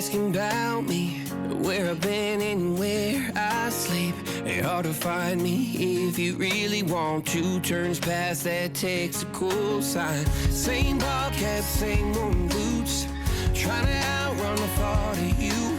asking about me, where I've been and where I sleep. It's hard to find me if you really want to. Turns past that takes a cool sign. Same bobcat, same old boots, trying to outrun the thought of you.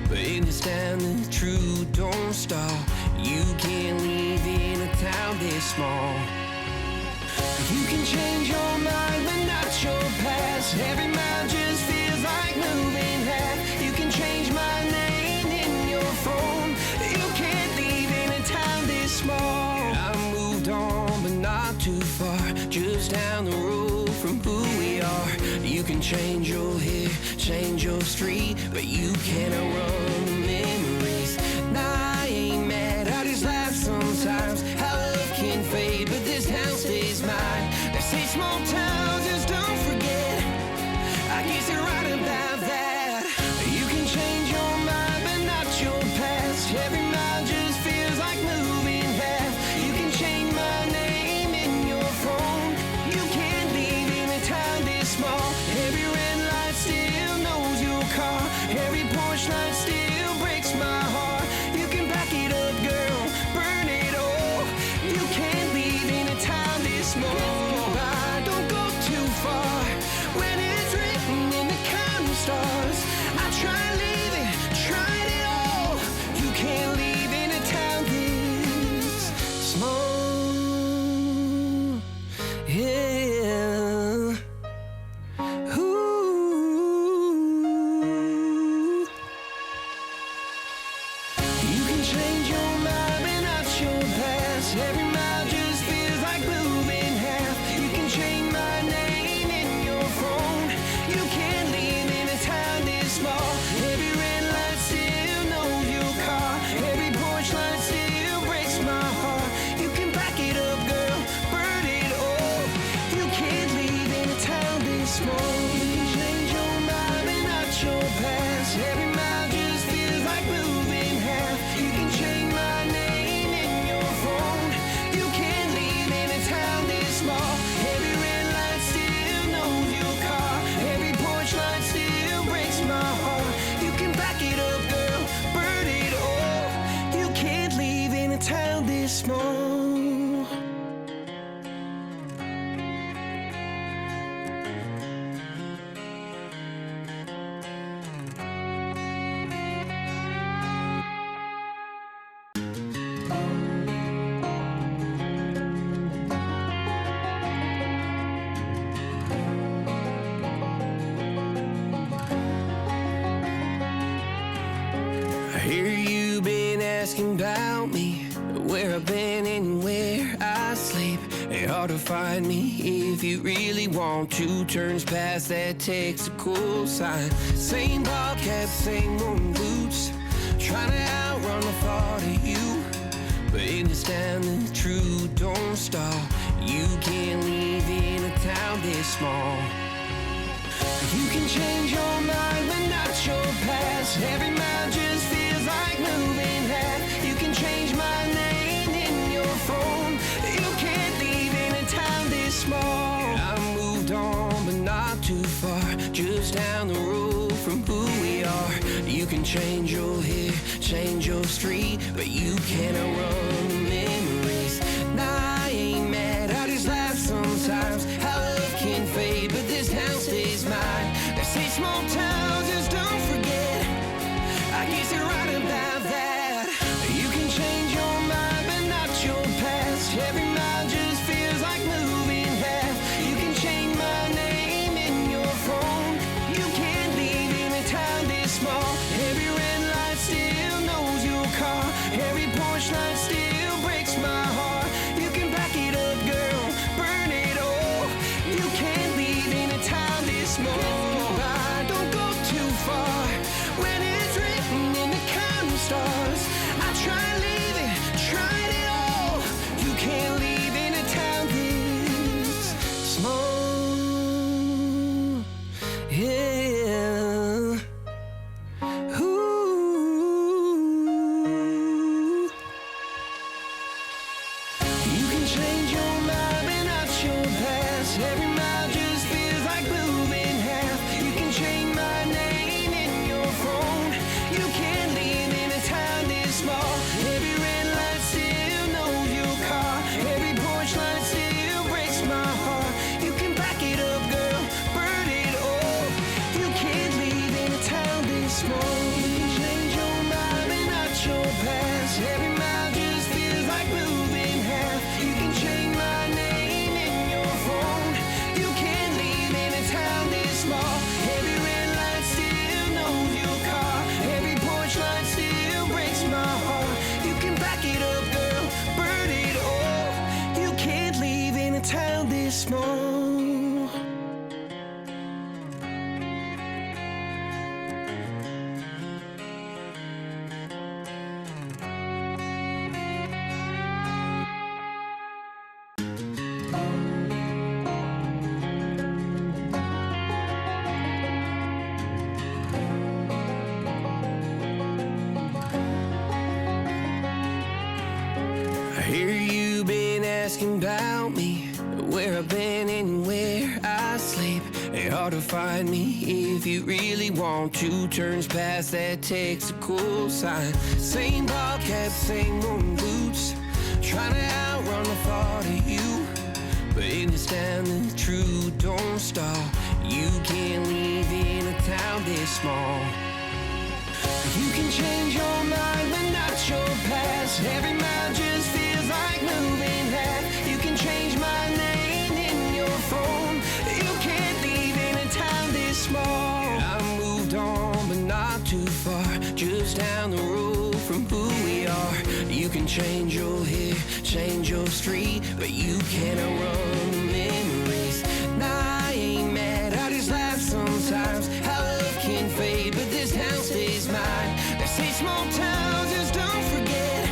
But in this town the truth don't stop. You can't leave in a town this small. You can change your mind but not your past. Every mile just feels like moving half. You can change my name in your phone. You can't leave in a town this small. I moved on but not too far, just down the road from who we are. You can change your hair, change your street, but you cannot run the memories. Nah, I ain't mad, I just laugh sometimes. How love can fade, but this town stays mine. They say small towns just don't forget. I guess you're right about that. You can change your mind, but not your past. Every mile just feels like moving half. You can change my name in your phone. You can't leave in a town this small. Every red light still knows your car. Every porch light still breaks my heart. You can back it up, girl, burn it all. You can't leave in a town this small. Don't go too far when it's written in the counting stars. I tried leaving, tried it all. You can't leave in a town this small. Yeah. Ooh. You can change your mind but not your past. Every mile just feels like moving half. You can change my name in your phone. You can't leave in a town this small. Every red light still knows your car. Every porch light still breaks my heart. You can back it up, girl, burn it all. You can't leave in a town this small. You can change your mind but not your past. Every mile just feels like moving half. You can change my name in your phone. You can't leave in a town this small. Every red light still knows your car. Every porch light still breaks my heart. You can back it up, girl, burn it all. You can't leave in a town this small. I hear you been asking about me, where I've been and where I sleep. It's hard to find me if you really want to. Turns past that takes a cool sign. Same bobcat, same old boots, trying to outrun the thought of you. But in this town the truth don't stop. You can't leave in a town this small. You can change your mind but not your past. Every mile just feels like moving half. You can change my name in your phone. You can't leave in a town this small. I moved on but not too far, just down the road from who we are. You can change your hair, change your street, but you cannot run the memories. Nah, I ain't mad, I just laugh sometimes. How love can fade, but this town stays mine. They say small towns just don't forget. I guess you're right about that. You can change your mind but not your past. Every mile just feels like moving half. You can change my name in your phone. You can't leave in a town this small. Every red light still knows your car. Every porch light still breaks Hear you been asking about me, where I've been and where I sleep. It's hard to find me if you really want to. Turns past that takes a cool sign. Same ball cap, same moon boots, trying to outrun the thought of you. But in this town the truth don't stall. You can't leave in a town this small. You can change your mind but not your past. Every mile just feels like moving half. You can change my name in your phone. You can't leave in a town this small. I moved on but not too far, just down the road from who we are. You can change your hair, change your street, but you can't outrun the memories. Nah, I ain't mad, I just laugh sometimes. How love can fade, but this town stays mine. They say small towns just don't forget.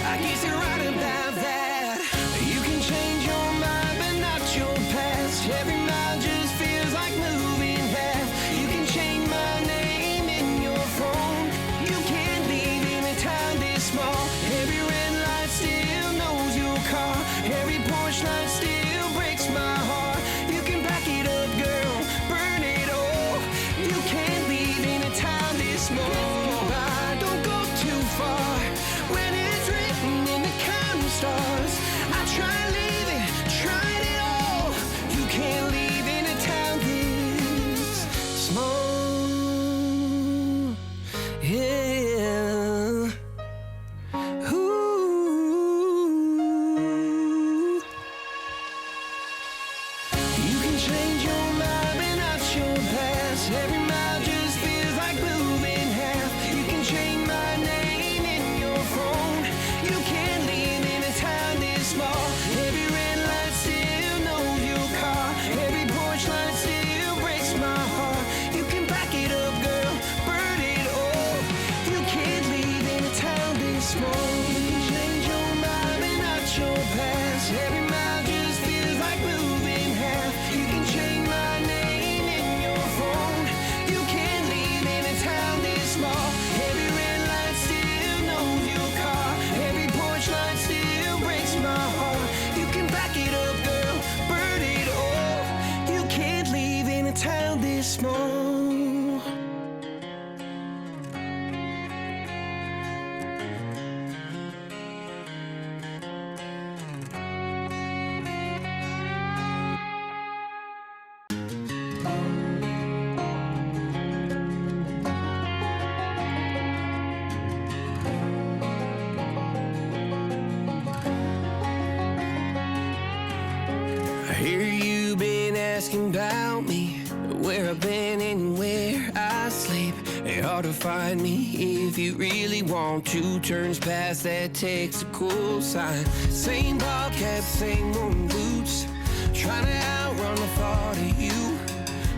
I guess you're right about that. You can change your mind, but not your past. Every mile just feels like moving half. You can change my name in your phone. You can't leave in a town this small. Every red light still knows your car. Every Porsche light still breaks my heart. You can back it up, girl, burn it all. You can't leave in a town this small. Don't go too far when it's written in the counting stars. I try leaving, tried it all. You can't leave in a town this small. Yeah. Ooh. You can change your mind but not your past. Every mile just feels like moving half. You can change my name in your phone. You can't leave in a town this small. Every red light still knows your car. Every porch light still breaks my heart. You can back it up, girl, burn it all. You can't leave in a town this small. You can change your mind but not your past. Every mile just feels like moving half. You can change my name in your phone. You can't leave in a town this small. Every red light still knows your car. Every porch light still breaks my heart. You can back it up, girl, burn it all. You can't leave in a town this small. I hear you been asking about me, where I've been and where I sleep. It's hard to find me if you really want to. Turns past that takes a cool sign. Same ball cap, same moon boots, trying to outrun the thought of you.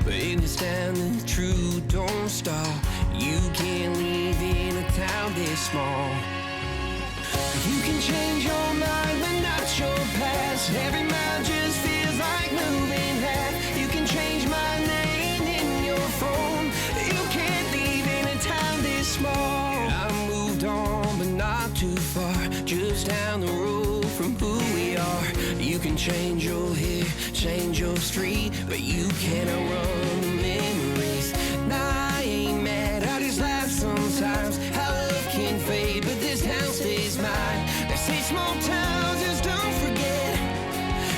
But in this town the truth don't stall. You can't leave in a town this small. You can change your mind but not your past. Every mile just feels like moving half. You can change my name in your phone. You can't leave in a town this small. I moved on but not too far, just down the road from who we are. You can change your hair, change your street, but you can't outrun the memories. Nah, I ain't mad, I just laugh sometimes. How love can fade, but this town stays mine. They say small towns just don't forget.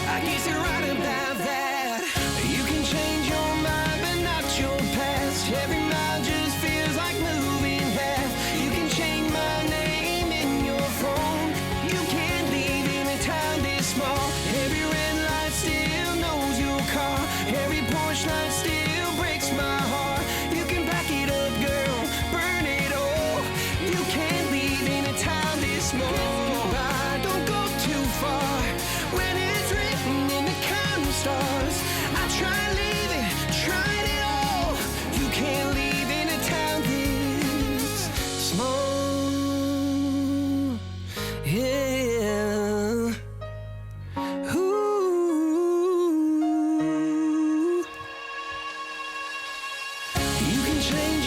I guess you're right about that. You can change your mind but not your past. Every mile just feels like moving half. You can change my name in your phone. You can't leave in a town this small. Every red light still knows your car. Every Porsche light still breaks my heart. You can back it up, girl, burn it all. You can't leave in a town this small. Don't go too far when it's written in the counting stars. I try leaving, tried it all. You can't leave in a town this small. Yeah. Ooh. You can change